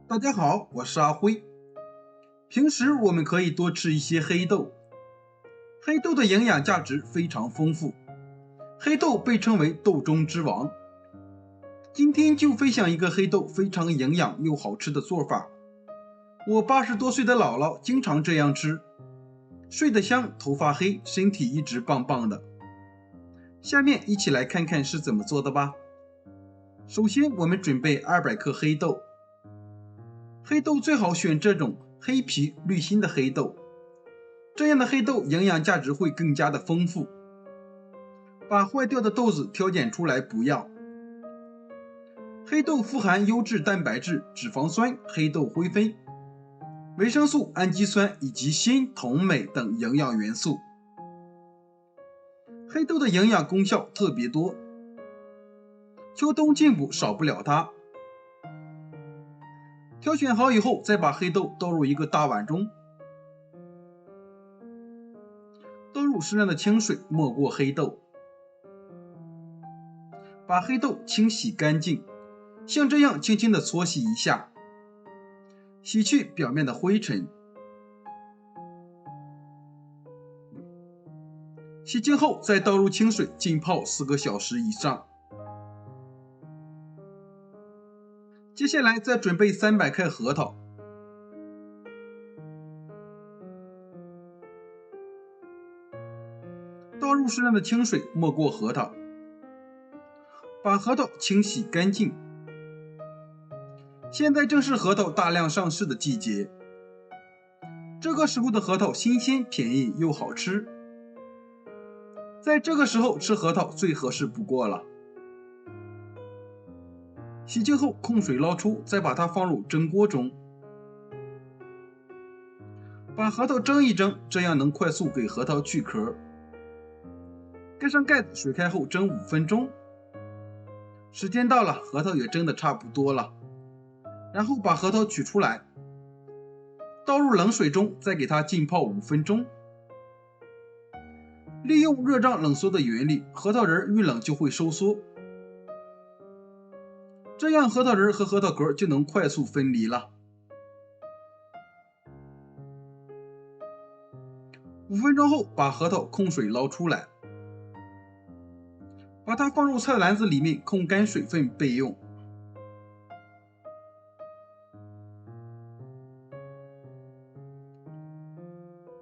大家好，我是阿辉。平时我们可以多吃一些黑豆，黑豆的营养价值非常丰富，黑豆被称为豆中之王。今天就分享一个黑豆非常营养又好吃的做法。我80多岁的姥姥经常这样吃，睡得香，头发黑，身体一直棒棒的。下面一起来看看是怎么做的吧。首先我们准备200克黑豆，黑豆最好选这种黑皮绿心的黑豆，这样的黑豆营养价值会更加的丰富。把坏掉的豆子挑拣出来不要。黑豆富含优质蛋白质、脂肪酸、黑豆灰酚、维生素、氨基酸以及锌、铜、镁等营养元素。黑豆的营养功效特别多，秋冬进补少不了它。挑选好以后，再把黑豆倒入一个大碗中，倒入适量的清水，没过黑豆，把黑豆清洗干净，像这样轻轻的搓洗一下，洗去表面的灰尘。洗净后再倒入清水浸泡4个小时以上。接下来再准备300克核桃，倒入适量的清水，没过核桃，把核桃清洗干净。现在正是核桃大量上市的季节，这个时候的核桃新鲜、便宜又好吃，在这个时候吃核桃最合适不过了。洗净后控水捞出，再把它放入蒸锅中，把核桃蒸一蒸，这样能快速给核桃去壳。盖上盖子，水开后蒸5分钟。时间到了，核桃也蒸得差不多了，然后把核桃取出来，倒入冷水中，再给它浸泡5分钟。利用热胀冷缩的原理，核桃仁遇冷就会收缩，这样核桃仁和核桃壳就能快速分离了。5分钟后，把核桃控水捞出来，把它放入菜篮子里面控干水分备用。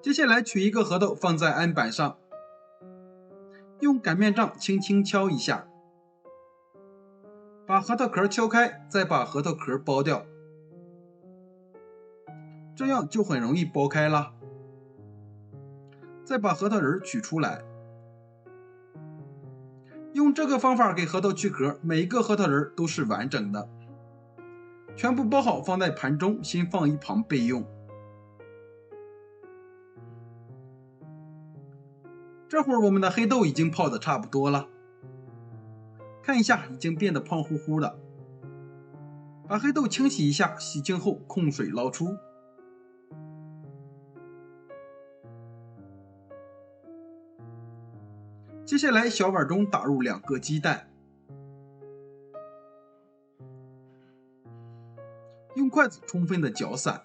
接下来取一个核桃放在案板上，用擀面杖轻轻敲一下，把核桃壳敲开，再把核桃壳剥掉，这样就很容易剥开了。再把核桃仁取出来，用这个方法给核桃去壳，每一个核桃仁都是完整的。全部剥好放在盘中，先放一旁备用。这会儿我们的黑豆已经泡得差不多了，看一下已经变得胖乎乎的。把黑豆清洗一下，洗净后控水捞出。接下来小碗中打入2个鸡蛋，用筷子充分的搅散。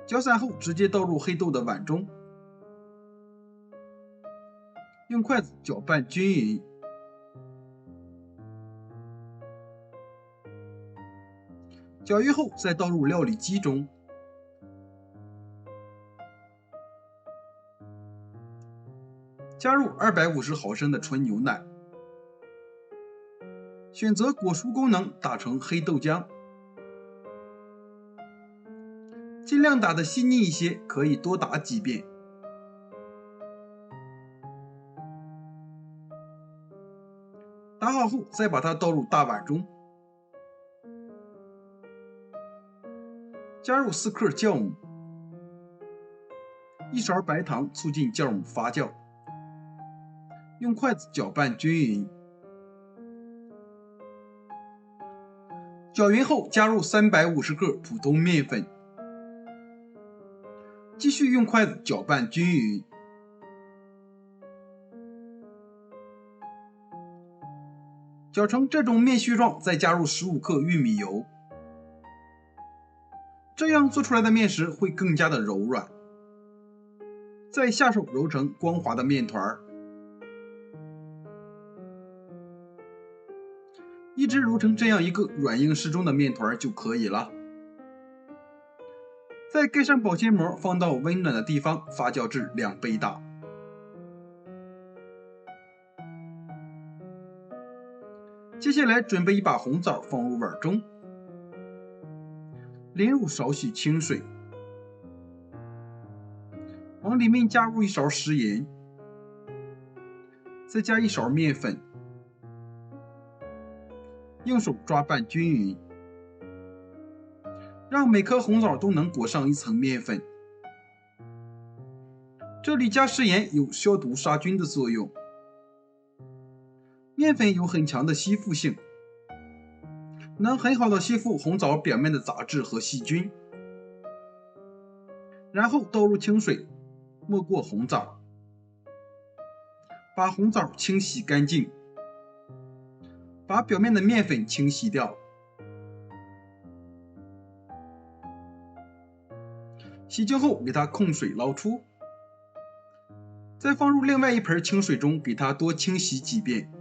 搅散后直接倒入黑豆的碗中，用筷子搅拌均匀。搅匀后再倒入料理机中，加入250毫升的纯牛奶，选择果蔬功能打成黑豆浆，尽量打得细腻一些，可以多打几遍。打好后再把它倒入大碗中，加入4克酵母，1勺白糖，促进酵母发酵，用筷子搅拌均匀。搅匀后加入350克普通面粉，继续用筷子搅拌均匀。搅成这种面絮状，再加入15克玉米油，这样做出来的面食会更加的柔软。再下手揉成光滑的面团，一直揉成这样一个软硬适中的面团就可以了。再盖上保鲜膜，放到温暖的地方发酵至2倍大。接下来准备一把红枣放入碗中，淋入少许清水，往里面加入1勺食盐，再加1勺面粉，用手抓拌均匀，让每颗红枣都能裹上一层面粉。这里加食盐有消毒杀菌的作用，面粉有很强的吸附性，能很好的吸附红枣表面的杂质和细菌。然后倒入清水，没过红枣，把红枣清洗干净，把表面的面粉清洗掉。洗净后给它控水捞出，再放入另外一盆清水中，给它多清洗几遍。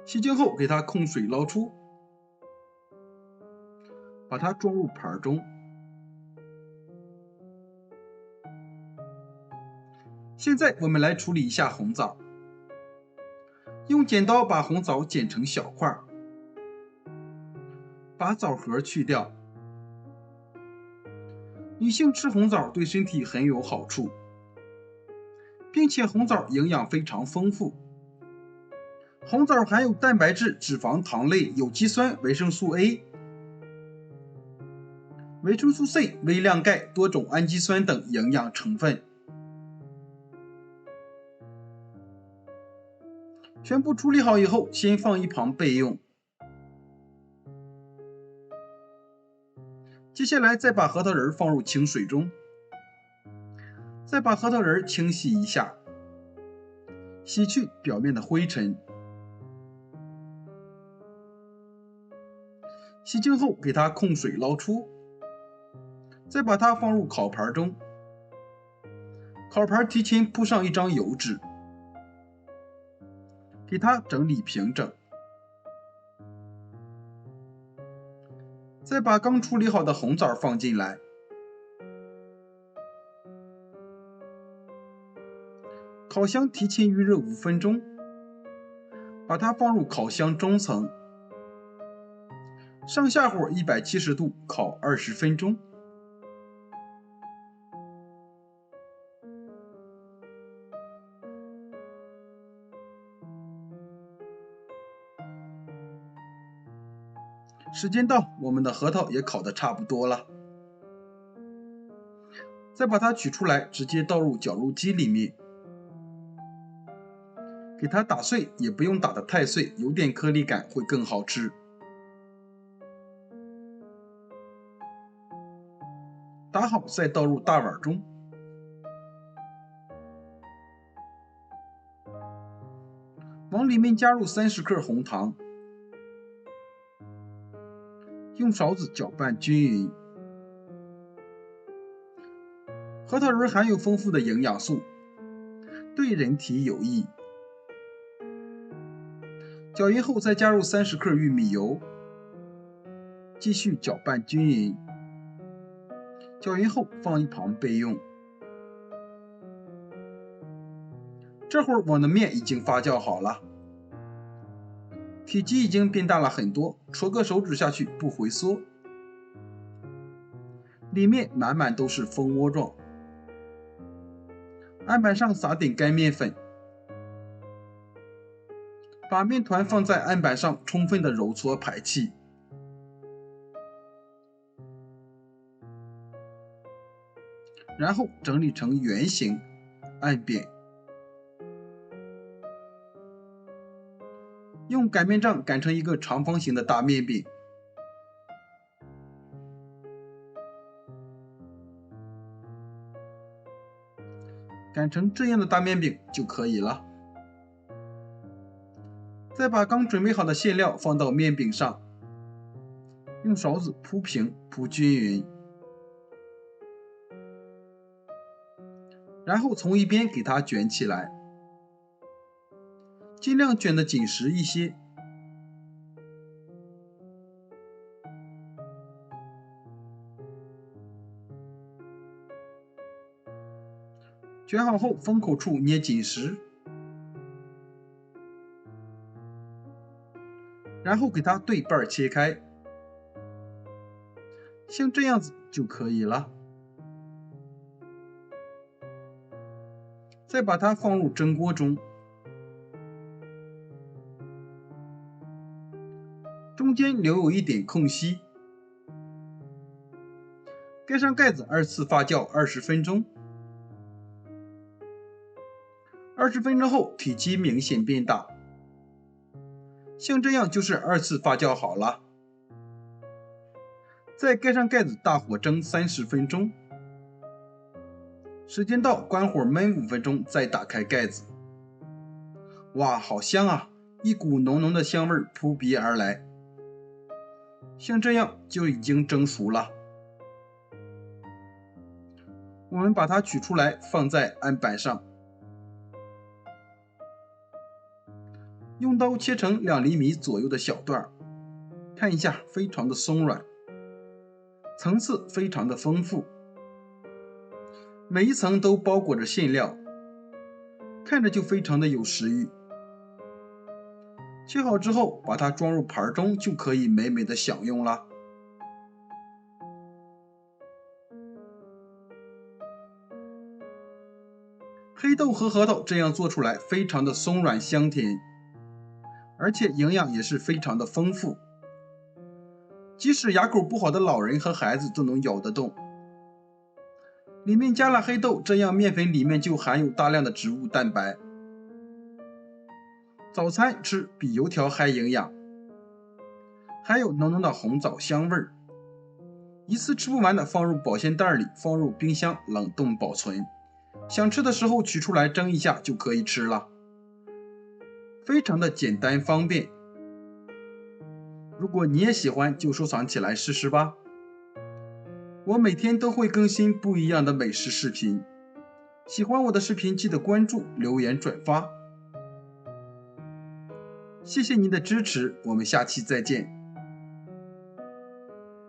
洗净后给它控水捞出，把它装入盘中。现在我们来处理一下红枣，用剪刀把红枣剪成小块，把枣核去掉。女性吃红枣对身体很有好处，并且红枣营养非常丰富。红枣含有蛋白质、脂肪、糖类、有机酸、维生素 A、维生素 C、微量钙、多种氨基酸等营养成分。全部处理好以后，先放一旁备用。接下来再把核桃仁放入清水中，再把核桃仁清洗一下，洗去表面的灰尘。洗净后给它控水捞出，再把它放入烤盘中。烤盘提前铺上一张油纸，给它整理平整。再把刚处理好的红枣放进来，烤箱提前预热5分钟，把它放入烤箱中层，上下火170度烤20分钟。时间到，我们的核桃也烤得差不多了。再把它取出来，直接倒入绞肉机里面，给它打碎，也不用打得太碎，有点颗粒感会更好吃。打好再倒入大碗中，往里面加入30克红糖，用勺子搅拌均匀。核桃仁含有丰富的营养素，对人体有益。搅匀后再加入30克玉米油，继续搅拌均匀。搅匀后放一旁备用。这会儿我的面已经发酵好了，体积已经变大了很多，戳个手指下去不回缩，里面满满都是蜂窝状。案板上撒点干面粉，把面团放在案板上，充分的揉搓排气。然后整理成圆形，按扁。用擀面杖擀成一个长方形的大面饼。擀成这样的大面饼就可以了。再把刚准备好的馅料放到面饼上，用勺子铺平铺均匀，然后从一边给它卷起来，尽量卷得紧实一些。卷好后，封口处捏紧实，然后给它对半切开，像这样子就可以了。再把它放入蒸锅中，中间留有一点空隙，盖上盖子，2次发酵20分钟。20分钟后，体积明显变大，像这样就是2次发酵好了。再盖上盖子，大火蒸30分钟。时间到，关火焖5分钟，再打开盖子。哇，好香啊！一股浓浓的香味扑鼻而来。像这样就已经蒸熟了。我们把它取出来，放在案板上，用刀切成2厘米左右的小段，看一下，非常的松软，层次非常的丰富，每一层都包裹着馅料，看着就非常的有食欲。切好之后，把它装入盘中，就可以美美的享用了。黑豆和核桃这样做出来，非常的松软香甜，而且营养也是非常的丰富，即使牙口不好的老人和孩子都能咬得动。里面加了黑豆，这样面粉里面就含有大量的植物蛋白，早餐吃比油条还营养，还有浓浓的红枣香味儿。一次吃不完的放入保鲜袋里，放入冰箱冷冻保存，想吃的时候取出来蒸一下就可以吃了，非常的简单方便。如果你也喜欢，就收藏起来试试吧。我每天都会更新不一样的美食视频，喜欢我的视频记得关注、留言、转发。谢谢您的支持，我们下期再见。